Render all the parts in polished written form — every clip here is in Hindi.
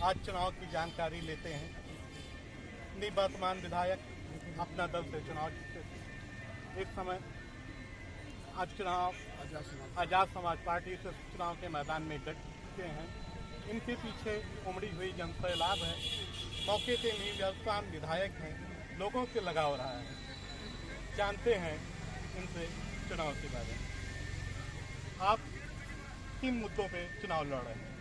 आज चुनाव की जानकारी लेते हैं। निवर्तमान विधायक अपना दल से चुनाव जीते। इस समय आज चुनाव आजाद समाज पार्टी से चुनाव के मैदान में डट चुके हैं। इनके पीछे उमड़ी हुई जनसैलाब है। मौके के निवर्तमान विधायक हैं, लोगों से लगाव रहा है। जानते हैं इनसे चुनाव के बारे में। आप किन मुद्दों पे चुनाव लड़ रहे हैं?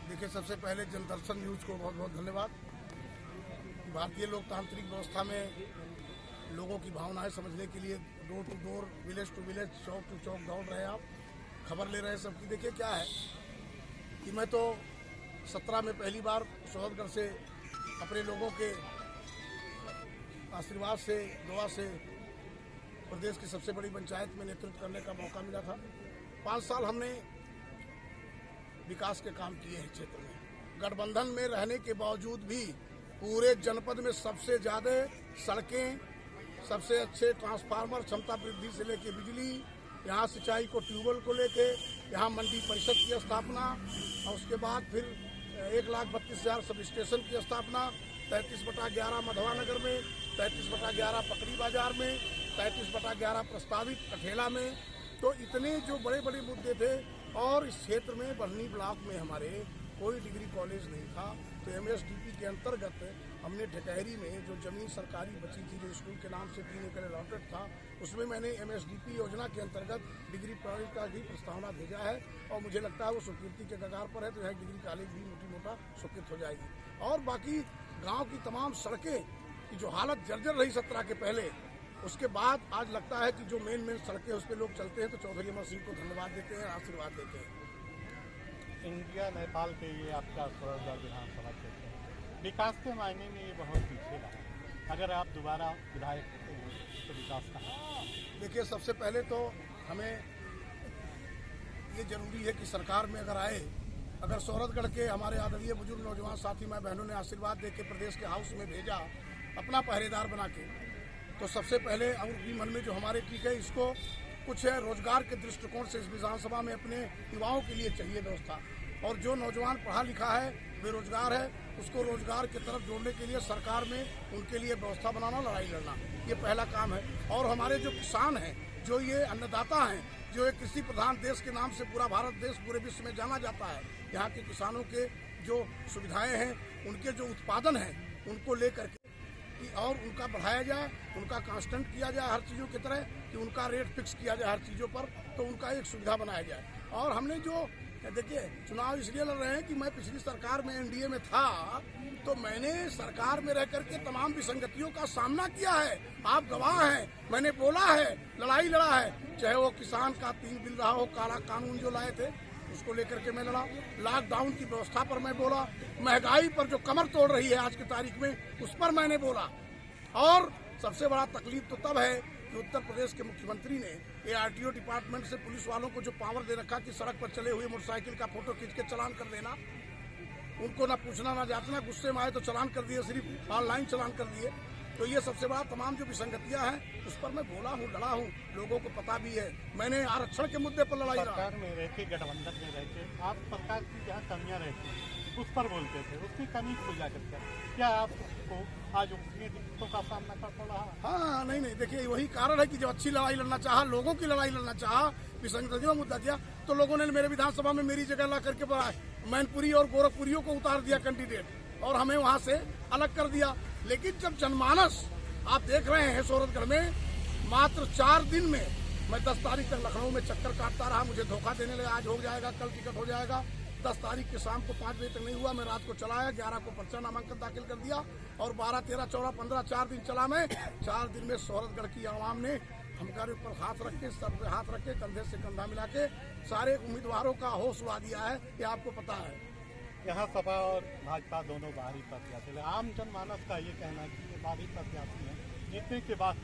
देखिए, सबसे पहले जनदर्शन न्यूज को बहुत बहुत धन्यवाद। भारतीय लोकतांत्रिक व्यवस्था में लोगों की भावनाएं समझने के लिए door to door, village to village, चौक टू चौक दौड़ रहे हैं। आप खबर ले रहे हैं सबकी। देखिए क्या है कि मैं तो 17 में पहली बार सोहतगढ़ से अपने लोगों के आशीर्वाद से, दुआ से प्रदेश की सबसे बड़ी पंचायत में नेतृत्व करने का मौका मिला था। 5 साल हमने विकास के काम किए हैं क्षेत्र में। गठबंधन में रहने के बावजूद भी पूरे जनपद में सबसे ज्यादा सड़कें, सबसे अच्छे ट्रांसफार्मर, क्षमता वृद्धि से लेके बिजली, यहाँ सिंचाई को ट्यूबवेल को लेके, यहाँ मंडी परिषद की स्थापना, और उसके बाद फिर 1,32,000 सब स्टेशन की स्थापना, 33/11 मधवा नगर में, 33/11 पकड़ी बाजार में, 33/11 प्रस्तावित कठेला में। तो इतने जो बड़े बड़े मुद्दे थे। और इस क्षेत्र में बढ़नी ब्लॉक में हमारे कोई डिग्री कॉलेज नहीं था। तो MSDP के अंतर्गत हमने ढकहरी में जो जमीन सरकारी बची थी, जो स्कूल के नाम से 3 एकड़ अलॉटेड था, उसमें मैंने MSDP योजना के अंतर्गत डिग्री कॉलेज का भी प्रस्तावना भेजा है। और मुझे लगता है वो स्वीकृति के कगार पर है, तो यहाँ डिग्री कॉलेज भी मोटी मोटा स्वीकृत हो जाएगी। और बाकी गाँव की तमाम सड़कें की जो हालत जर्जर रही 17 के पहले, उसके बाद आज लगता है कि जो मेन सड़कें उस पर लोग चलते हैं, तो चौधरी अमर सिंह को धन्यवाद देते हैं, आशीर्वाद देते हैं। इंडिया नेपाल के ये आपका सोहतगढ़ विधानसभा क्षेत्र है। विकास के मायने में ये बहुत पीछे रहा है। अगर आप दोबारा विधायक होते हैं तो विकास कहाँ? देखिए, सबसे पहले तो हमें ये जरूरी है कि सरकार में अगर आए, अगर सोहतगढ़ के हमारे आदरणीय बुजुर्ग नौजवान साथी माँ बहनों ने आशीर्वाद दे के प्रदेश के हाउस में भेजा अपना पहरेदार बना के, तो सबसे पहले और भी मन में जो हमारे ठीक है, इसको कुछ है रोजगार के दृष्टिकोण से इस विधानसभा में अपने युवाओं के लिए चाहिए व्यवस्था। और जो नौजवान पढ़ा लिखा है, बेरोजगार है, उसको रोजगार की तरफ जोड़ने के लिए सरकार में उनके लिए व्यवस्था बनाना, लड़ाई लड़ना, ये पहला काम है। और हमारे जो किसान हैं, जो ये अन्नदाता हैं, जो एक कृषि प्रधान देश के नाम से पूरा भारत देश पूरे विश्व में जाना जाता है, यहाँ के किसानों के जो सुविधाएं हैं, उनके जो उत्पादन हैं, उनको लेकर के और उनका बढ़ाया जाए, उनका कांस्टेंट किया जाए हर चीज़ों की तरह, कि उनका रेट फिक्स किया जाए हर चीज़ों पर, तो उनका एक सुविधा बनाया जाए। और हमने जो देखिए चुनाव इसलिए लड़ रहे हैं कि मैं पिछली सरकार में NDA में था, तो मैंने सरकार में रह करके तमाम विसंगतियों का सामना किया है। आप गवाह हैं, मैंने बोला है, लड़ाई लड़ा है, चाहे वो किसान का 3 बिल रहा हो, काला कानून जो लाए थे उसको लेकर के मैं लड़ा, लॉकडाउन की व्यवस्था पर मैं बोला, महंगाई पर जो कमर तोड़ रही है आज की तारीख में, उस पर मैंने बोला। और सबसे बड़ा तकलीफ तो तब है कि उत्तर प्रदेश के मुख्यमंत्री ने ARTO डिपार्टमेंट से पुलिस वालों को जो पावर दे रखा कि सड़क पर चले हुए मोटरसाइकिल का फोटो खींच के चालान कर देना, उनको ना पूछना ना जांचना, गुस्से में आए तो चालान कर दिए, सिर्फ ऑनलाइन चालान कर दिए। तो ये सबसे बड़ा तमाम जो विसंगतियां हैं, उस पर मैं बोला हूँ, लड़ा हूँ, लोगों को पता भी है। मैंने आरक्षण के मुद्दे पर लड़ाई लड़ा। सरकार में रहते, गठबंधन में रहते, आप सरकार की जहाँ कमियाँ रहती उस पर बोलते थे, उसकी कमी को जाकर क्या आपको आज उतनी दिक्कतों का सामना करना रहा? हाँ, नहीं, देखिए वही कारण है कि जब अच्छी लड़ाई लड़ना चाहा, लोगों की लड़ाई लड़ना चाहा, विसंगतियों मुद्दा किया, तो लोगों ने मेरे विधानसभा में मेरी जगह ला करके मैनपुरी और गोरखपुरियों को उतार दिया कैंडिडेट, और हमें वहाँ से अलग कर दिया। लेकिन जब जनमानस आप देख रहे हैं सोहतगढ़ में, मात्र 4 दिन में मैं 10 तारीख तक लखनऊ में चक्कर काटता रहा, मुझे धोखा देने लगा, आज हो जाएगा, कल टिकट हो जाएगा। 10 तारीख के शाम को 5 बजे तक नहीं हुआ, मैं रात को चला आया, 11 को पर्चा नामांकन दाखिल कर दिया, और 12, 13, 14, 15 4 दिन चला मैं। 4 दिन में सोहतगढ़ की आवाम ने हमारे ऊपर हाथ रख के, सर पे हाथ रख के, कंधे से कंधा मिला के सारे उम्मीदवारों का होश उड़ा दिया है, ये आपको पता है। यहाँ सपा और भाजपा दोनों बाहरी प्रत्याशी है। आम जनमानस का ये कहना है कि ये बाहरी प्रत्याशी हैं, जीतने के बाद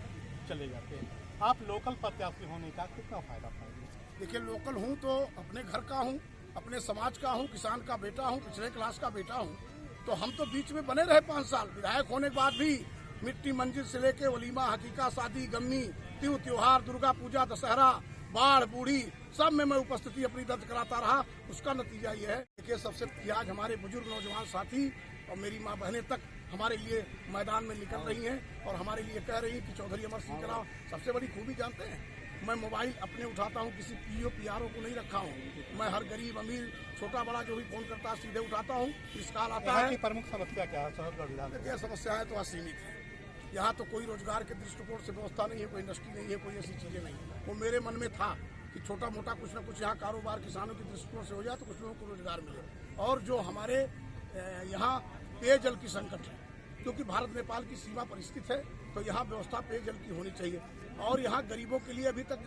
चले जाते हैं। आप लोकल प्रत्याशी होने का कितना फायदा पाएंगे? देखिए, लोकल हूँ तो अपने घर का हूँ, अपने समाज का हूँ, किसान का बेटा हूँ, पिछले क्लास का बेटा हूँ। तो हम तो बीच में बने रहे 5 साल। विधायक होने के बाद भी मिट्टी मंजिल से लेके वलीमा, हकीका, शादी, गम्मी, त्योहार, दुर्गा पूजा, दशहरा, बाढ़ बूढ़ी सब में मैं उपस्थिति अपनी दर्ज कराता रहा। उसका नतीजा ये है कि सबसे आज हमारे बुजुर्ग नौजवान साथी और मेरी माँ बहनें तक हमारे लिए मैदान में निकल रही हैं और हमारे लिए कह रही हैं कि चौधरी अमर सिंह के अलावा सबसे बड़ी खूबी जानते हैं, मैं मोबाइल अपने उठाता हूँ, किसी पीओ पीआरओ को नहीं रखा हूँ। मैं हर गरीब अमीर छोटा बड़ा जो भी फोन करता है सीधे उठाता हूँ। इस कॉल आता है। प्रमुख समस्या क्या है सोहरगढ़ जिला में? क्या समस्याएं तो असीमित है। यहाँ तो कोई रोजगार के दृष्टिकोण से व्यवस्था नहीं है, कोई इंडस्ट्री नहीं है, कोई ऐसी चीजें नहीं है। वो मेरे मन में था कि छोटा मोटा कुछ ना कुछ यहाँ कारोबार किसानों के दृष्टिकोण से हो जाए तो कुछ लोगों को रोजगार मिले। और जो हमारे यहाँ पेयजल की संकट है, क्योंकि भारत नेपाल की सीमा पर स्थित है, तो यहाँ व्यवस्था पेयजल की होनी चाहिए। और यहाँ गरीबों के लिए अभी तक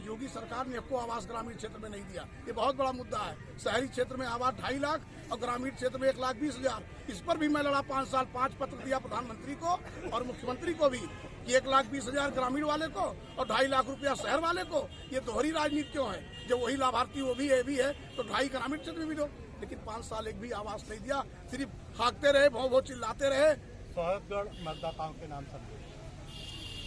योगी सरकार ने को आवास ग्रामीण क्षेत्र में नहीं दिया। ये बहुत बड़ा मुद्दा है। शहरी क्षेत्र में आवास 2.5 लाख और ग्रामीण क्षेत्र में 1,20,000। इस पर भी मैं लड़ा 5 साल, 5 पत्र दिया प्रधानमंत्री को और मुख्यमंत्री को भी कि 1,20,000 ग्रामीण वाले को और 2.5 लाख रुपया शहर वाले को। ये दोहरी राजनीति क्यों है? जब वही लाभार्थी वो भी है भी है तो 2.5 ग्रामीण क्षेत्र में भी दो। लेकिन 5 साल एक भी आवास नहीं दिया, सिर्फ हाकते रहे, भौ चिल्लाते रहे। सोहरगढ़ मतदाताओं के नाम समझे।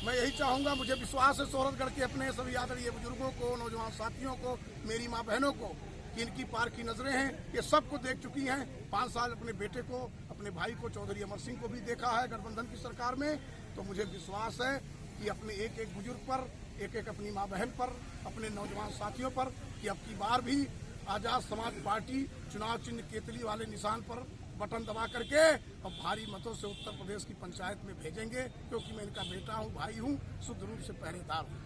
मैं यही चाहूंगा, मुझे विश्वास है सोहरगढ़ के अपने सभी आदरणीय बुजुर्गों को, नौजवान साथियों को, मेरी माँ बहनों को, कि इनकी पार की नजरें हैं, ये सबको देख चुकी हैं। 5 साल अपने बेटे को, अपने भाई को, चौधरी अमर सिंह को भी देखा है गठबंधन की सरकार में। तो मुझे विश्वास है कि अपने एक एक बुजुर्ग पर, एक एक अपनी माँ बहन पर, अपने नौजवान साथियों पर, कि अब की बार भी आजाद समाज पार्टी चुनाव चिन्ह केतली वाले निशान पर बटन दबा करके और भारी मतों से उत्तर प्रदेश की पंचायत में भेजेंगे, क्योंकि मैं इनका बेटा हूँ, भाई हूँ, शुद्ध रूप से पहरेदार हूँ।